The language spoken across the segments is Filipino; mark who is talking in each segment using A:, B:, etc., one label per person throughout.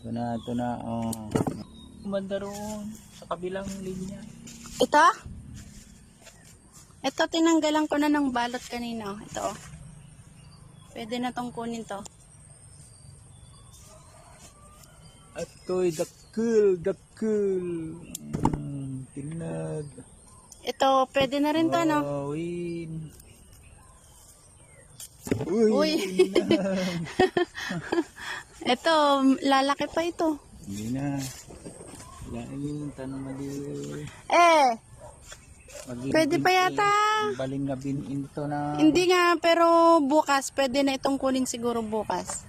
A: Ito na, oh. Banda roon, sa kabilang linya.
B: Ito? Ito, tinanggalan ko na ng balot kanina. Ito, oh. Pwede na tong kunin to.
A: Ato'y dakil. Tinag.
B: Ito, pwede na rin to, no?
A: Win.
B: Uy. Ito, lalaki pa ito.
A: Hindi na. Lain, tanong mali.
B: Pwede pa yata.
A: Baling nga ito na.
B: Hindi nga, pero bukas, pwede na itong kunin siguro bukas.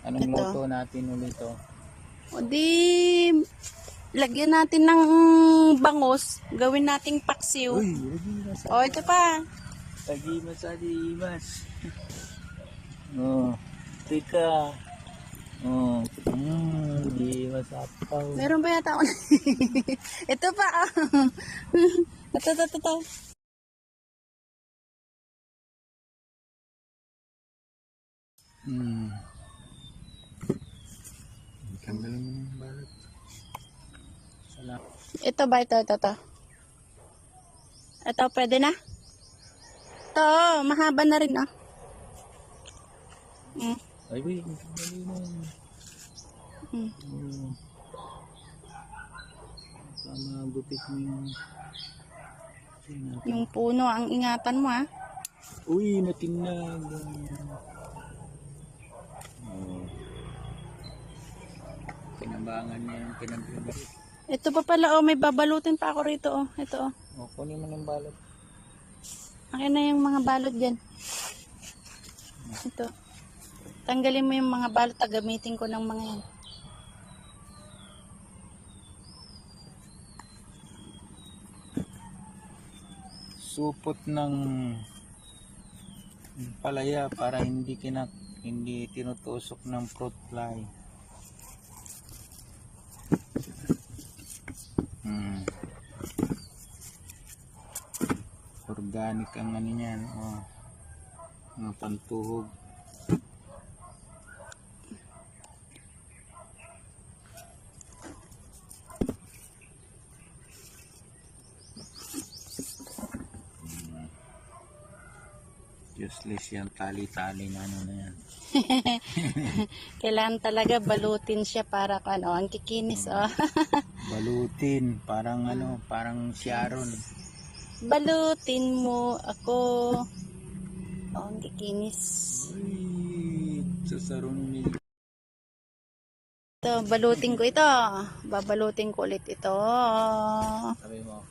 A: Anong
B: Ito.
A: luto natin ulit to?
B: O di, lagyan natin ng bangus, gawin nating paksiw.
A: Uy, lagi
B: O, ito pa.
A: mas. Oh, tika. Oh, di masapaw.
B: Meron ba yata ako? Ito pa. Ito.
A: Tanggalin mo ng balot. Salamat.
B: Ito ba? Ito. Ito, pwede na? Ito, mahaba na rin, oh.
A: Ay, wait. Dali na. Sama gupit mo yung...
B: Yung puno, ang ingatan mo, ah.
A: Uy, natinag. Oh. Pinambangan niya yung pinagbabalot.
B: Ito pa pala, oh. May babalutin pa ako rito, oh. Ito, oh.
A: Oh, kunin mo ng balot.
B: Akin na yung mga balot dyan. Ito. Tanggalin mo yung mga balot. Gamitin ko ng mga yan.
A: Supot ng palaya para hindi tinutusok ng fruit fly. Organic ang ano niyan, oh. Mga pantuhog. Useless yan, tali-tali na ano na yan.
B: Kailangan talaga balutin siya para ano, ang kikinis, oh.
A: Balutin, parang ano, parang Sharon.
B: Balutin mo ako. Oh, ang kikinis.
A: Uy, sasarong nila.
B: Ito, balutin ko ito. Babalutin ko ulit ito.
A: Sabi mo.